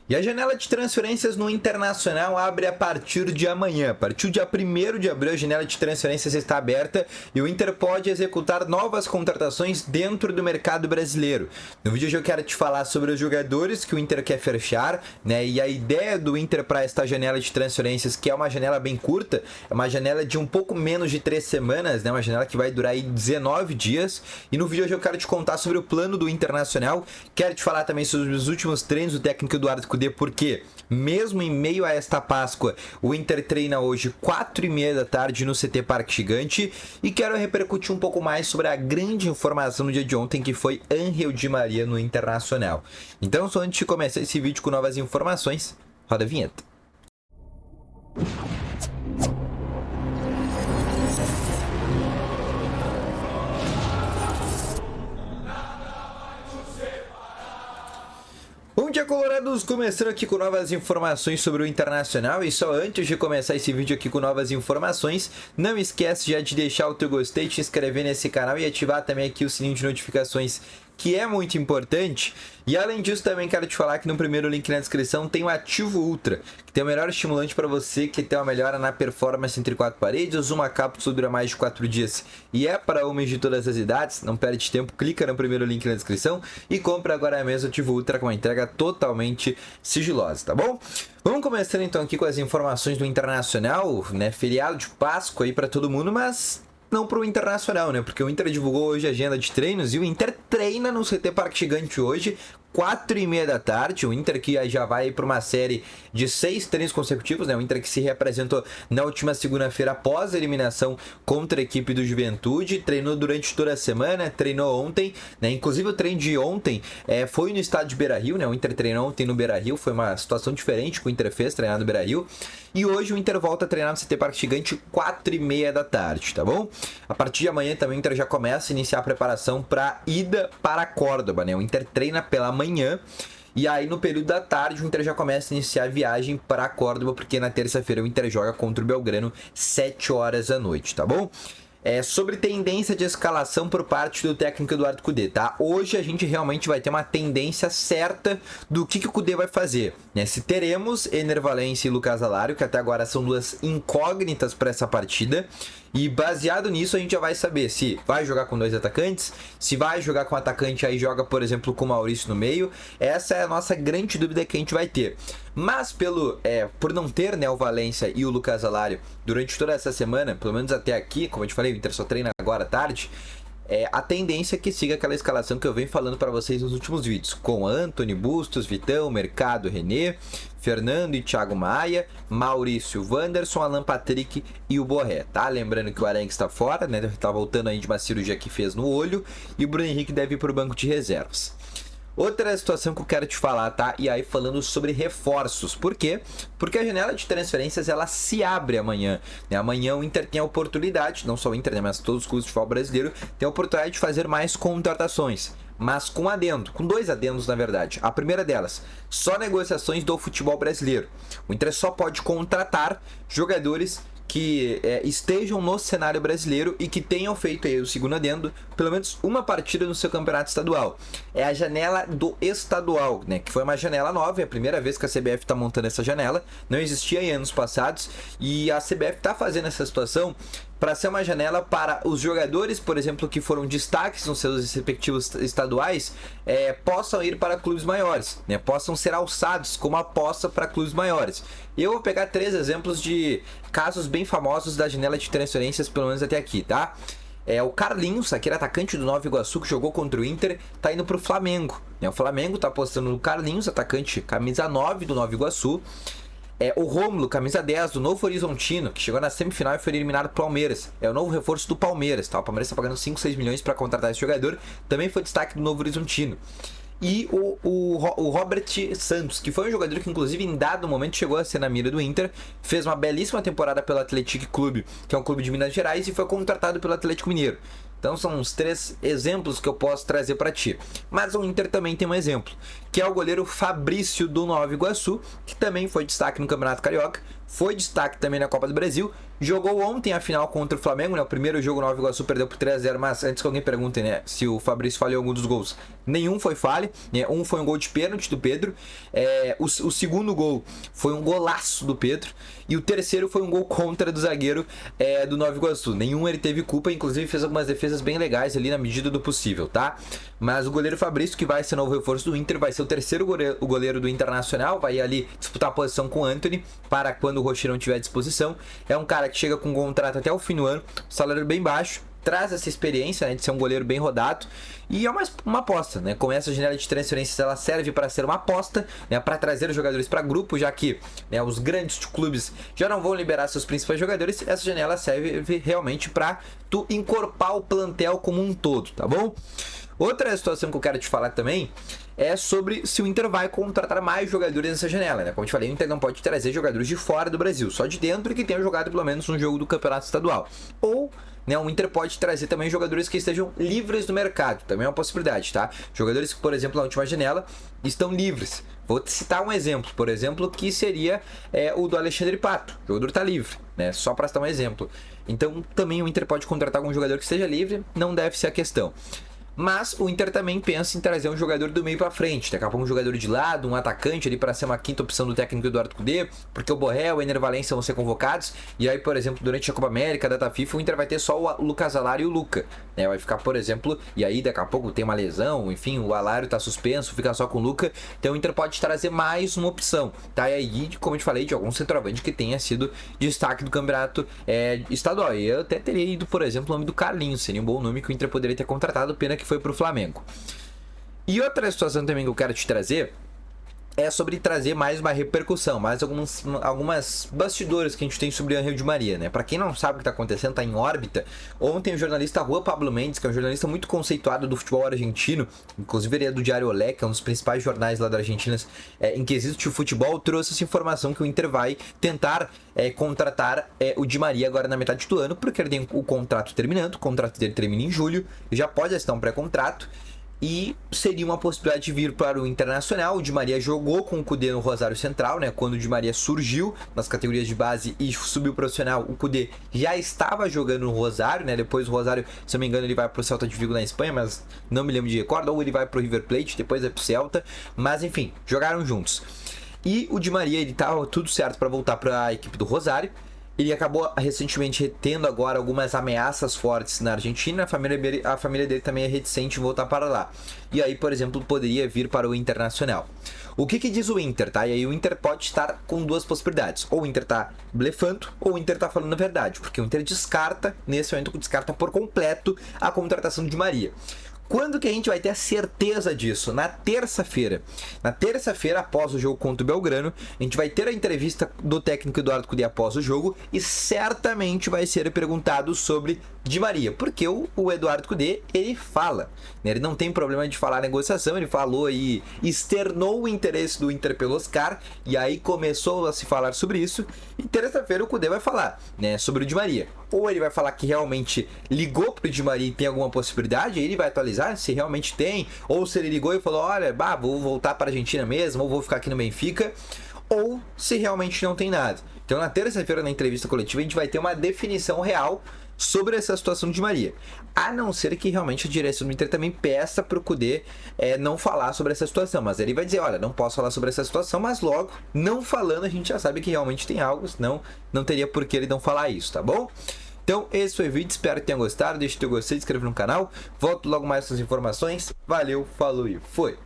E a janela de transferências no Internacional abre a partir de amanhã. A partir do dia 1º de abril, a janela de transferências está aberta e o Inter pode executar novas contratações dentro do mercado brasileiro. No vídeo hoje eu quero te falar sobre os jogadores que o Inter quer fechar, né? E a ideia do Inter para esta janela de transferências, que é uma janela bem curta, é uma janela de um pouco menos de 3 semanas, né? Uma janela que vai durar aí 19 dias. E no vídeo hoje eu quero te contar sobre o plano do Internacional. Quero te falar também sobre os últimos treinos do técnico Eduardo Cudê, porque mesmo em meio a esta Páscoa, o Inter treina hoje 4h30 da tarde no CT Parque Gigante, e quero repercutir um pouco mais sobre a grande informação no dia de ontem, que foi Ángel Di Maria no Internacional. Então, só antes de começar esse vídeo com novas informações, roda a vinheta. Bom dia, colorados! Começando aqui com novas informações sobre o Internacional. E só antes de começar esse vídeo aqui com novas informações, não esquece já de deixar o teu gostei, te inscrever nesse canal e ativar também aqui o sininho de notificações, que é muito importante. E além disso, também quero te falar que no primeiro link na descrição tem o Ativo Ultra, que tem o melhor estimulante para você que tem uma melhora na performance entre 4 paredes. Uma cápsula dura mais de 4 dias e é para homens de todas as idades. Não perde tempo, clica no primeiro link na descrição e compra agora mesmo o Ativo Ultra com uma entrega totalmente sigilosa, tá bom? Vamos começando então aqui com as informações do Internacional, né? Feriado de Páscoa aí para todo mundo, mas não para o Internacional, né? Porque o Inter divulgou hoje a agenda de treinos e o Inter treina no CT Parque Gigante hoje, 4h30 da tarde. O Inter que já vai para uma série de 6 treinos consecutivos, né? O Inter que se representou na última segunda-feira após a eliminação contra a equipe do Juventude, treinou durante toda a semana, treinou ontem, né? Inclusive o treino de ontem foi no estádio Beira-Rio, né? O Inter treinou ontem no Beira-Rio, foi uma situação diferente que o Inter fez, treinar no Beira-Rio. E hoje o Inter volta a treinar no CT Parque Gigante, 4h30 da tarde, tá bom? A partir de amanhã também o Inter já começa a iniciar a preparação para ida para Córdoba, né? O Inter treina pela manhã e aí no período da tarde o Inter já começa a iniciar a viagem para Córdoba, porque na terça-feira o Inter joga contra o Belgrano 7 horas da noite, tá bom? Sobre tendência de escalação por parte do técnico Eduardo Cudê, tá? Hoje a gente realmente vai ter uma tendência certa do que o Cudê vai fazer, né? Se teremos Ener Valencia e Lucas Alario, que até agora são duas incógnitas para essa partida, e baseado nisso a gente já vai saber se vai jogar com 2 atacantes, se vai jogar com um atacante aí joga, por exemplo, com o Maurício no meio. Essa é a nossa grande dúvida que a gente vai ter. Mas por não ter, né, o Valencia e o Lucas Alario durante toda essa semana, pelo menos até aqui, como eu te falei, o Inter só treina agora à tarde, a tendência é que siga aquela escalação que eu venho falando para vocês nos últimos vídeos, com Antony, Bustos, Vitão, Mercado, René, Fernando e Thiago Maia, Maurício, Wanderson, Alan Patrick e o Borré, tá? Lembrando que o Arangue está fora, né? Tá voltando aí de uma cirurgia que fez no olho, e o Bruno Henrique deve ir para o banco de reservas. Outra situação que eu quero te falar, tá? E aí falando sobre reforços. Por quê? Porque a janela de transferências, ela se abre amanhã, né? Amanhã o Inter tem a oportunidade, não só o Inter, né, mas todos os clubes de futebol brasileiro, tem a oportunidade de fazer mais contratações. Mas com adendo, com 2 adendos na verdade. A primeira delas, só negociações do futebol brasileiro. O Inter só pode contratar jogadores que estejam no cenário brasileiro e que tenham feito aí o segundo adendo, pelo menos uma partida no seu campeonato estadual. É a janela do estadual, né? Que foi uma janela nova, é a primeira vez que a CBF está montando essa janela, não existia em anos passados, e a CBF está fazendo essa situação para ser uma janela para os jogadores, por exemplo, que foram destaques nos seus respectivos estaduais, possam ir para clubes maiores, né? Possam ser alçados como aposta para clubes maiores. Eu vou pegar 3 exemplos de casos bem famosos da janela de transferências, pelo menos até aqui, tá? O Carlinhos, aquele atacante do Nova Iguaçu que jogou contra o Inter, tá indo pro Flamengo, né? O Flamengo tá apostando no Carlinhos, atacante camisa 9 do Nova Iguaçu. O Rômulo, camisa 10 do Novo Horizontino, que chegou na semifinal e foi eliminado pro Palmeiras. É o novo reforço do Palmeiras, tá? O Palmeiras está pagando 5, 6 milhões para contratar esse jogador. Também foi destaque do Novo Horizontino. E o Robert Santos, que foi um jogador que inclusive em dado momento chegou a ser na mira do Inter, fez uma belíssima temporada pelo Atlético Clube, que é um clube de Minas Gerais, e foi contratado pelo Atlético Mineiro. Então são os 3 exemplos que eu posso trazer para ti. Mas o Inter também tem um exemplo, que é o goleiro Fabrício do Nova Iguaçu, que também foi destaque no Campeonato Carioca, foi destaque também na Copa do Brasil, jogou ontem a final contra o Flamengo, né? O primeiro jogo o Nova Iguaçu perdeu por 3-0, mas antes que alguém pergunte, né, se o Fabrício falhou algum dos gols, nenhum foi falha, né? Um foi um gol de pênalti do Pedro, o segundo gol foi um golaço do Pedro, e o terceiro foi um gol contra do zagueiro do Nova Iguaçu. Nenhum ele teve culpa, inclusive fez algumas defesas bem legais ali na medida do possível, tá? Mas o goleiro Fabrício, que vai ser novo reforço do Inter, vai ser o terceiro goleiro do Internacional, vai ali disputar a posição com o Antony, para quando o Rocher não tiver à disposição. É um cara que chega com um contrato até o fim do ano, salário bem baixo, traz essa experiência, né, de ser um goleiro bem rodado, e é uma aposta, né? Com essa janela de transferências, ela serve para ser uma aposta, né, para trazer os jogadores para grupo, já que, né, os grandes clubes já não vão liberar seus principais jogadores. Essa janela serve realmente para tu encorpar o plantel como um todo, tá bom? Outra situação que eu quero te falar também é sobre se o Inter vai contratar mais jogadores nessa janela, né? Como eu te falei, o Inter não pode trazer jogadores de fora do Brasil, só de dentro, que tenham jogado pelo menos um jogo do Campeonato Estadual. Ou, né, o Inter pode trazer também jogadores que estejam livres no mercado, também é uma possibilidade, tá? Jogadores que, por exemplo, na última janela estão livres. Vou te citar um exemplo, por exemplo, que seria o do Alexandre Pato. O jogador está livre, né? Só para citar um exemplo. Então, também o Inter pode contratar algum jogador que esteja livre, não deve ser a questão. Mas o Inter também pensa em trazer um jogador do meio para frente, daqui a pouco um jogador de lado, um atacante ali para ser uma quinta opção do técnico Eduardo Cudê, porque o Borré, o Ener Valencia vão ser convocados, e aí, por exemplo, durante a Copa América, a data FIFA, o Inter vai ter só o Lucas Alário e o Luca, né? Vai ficar, por exemplo, e aí daqui a pouco tem uma lesão, enfim, o Alário tá suspenso, fica só com o Luca, então o Inter pode trazer mais uma opção, tá? E aí, como eu te falei, de algum centroavante que tenha sido destaque do campeonato estadual. E eu até teria ido, por exemplo, o nome do Carlinhos, seria um bom nome que o Inter poderia ter contratado, pena que foi pro Flamengo. E outra situação também que eu quero te trazer é sobre trazer mais uma repercussão, mais algumas bastidores que a gente tem sobre o Ángel Di Maria, né? Pra quem não sabe o que tá acontecendo, tá em órbita. Ontem o jornalista Juan Pablo Mendes, que é um jornalista muito conceituado do futebol argentino, inclusive ele é do Diário Olé, que é um dos principais jornais lá da Argentina em quesito de futebol, trouxe essa informação que o Inter vai tentar contratar o Di Maria agora na metade do ano, porque ele tem o contrato terminando, o contrato dele termina em julho, já pode assinar um pré-contrato, e seria uma possibilidade de vir para o Internacional. O Di Maria jogou com o Cudê no Rosário Central, né? Quando o Di Maria surgiu nas categorias de base e subiu profissional, o Cudê já estava jogando no Rosário, né? Depois o Rosário, se não me engano, ele vai para o Celta de Vigo na Espanha, mas não me lembro de recordo, ou ele vai para o River Plate, depois é para o Celta, mas enfim, jogaram juntos. E o Di Maria, ele estava tudo certo para voltar para a equipe do Rosário. Ele acabou recentemente retendo agora algumas ameaças fortes na Argentina. A família dele também é reticente em voltar para lá. E aí, por exemplo, poderia vir para o Internacional. O que diz o Inter, tá? E aí o Inter pode estar com duas possibilidades. Ou o Inter tá blefando, ou o Inter tá falando a verdade. Porque o Inter descarta, nesse momento, descarta por completo a contratação de Di Maria. Quando que a gente vai ter a certeza disso? Na terça-feira. Na terça-feira, após o jogo contra o Belgrano, a gente vai ter a entrevista do técnico Eduardo Cudê após o jogo e certamente vai ser perguntado sobre Di Maria, porque o Eduardo Cudê, ele fala, né? Ele não tem problema de falar negociação, ele falou e externou o interesse do Inter pelo Oscar, e aí começou a se falar sobre isso, e terça-feira o Cudê vai falar, né, sobre o Di Maria. Ou ele vai falar que realmente ligou pro Di Maria e tem alguma possibilidade, aí ele vai atualizar se realmente tem, ou se ele ligou e falou, olha, vou voltar para a Argentina mesmo, ou vou ficar aqui no Benfica, ou se realmente não tem nada. Então na terça-feira, na entrevista coletiva, a gente vai ter uma definição real sobre essa situação de Di Maria, a não ser que realmente a direção do Inter também peça para o Cudê não falar sobre essa situação, mas ele vai dizer, olha, não posso falar sobre essa situação, mas logo, não falando, a gente já sabe que realmente tem algo, senão não teria por que ele não falar isso, tá bom? Então esse foi o vídeo, espero que tenham gostado, deixa o teu gostei, se inscreve no canal, volto logo mais com as informações, valeu, falou e foi!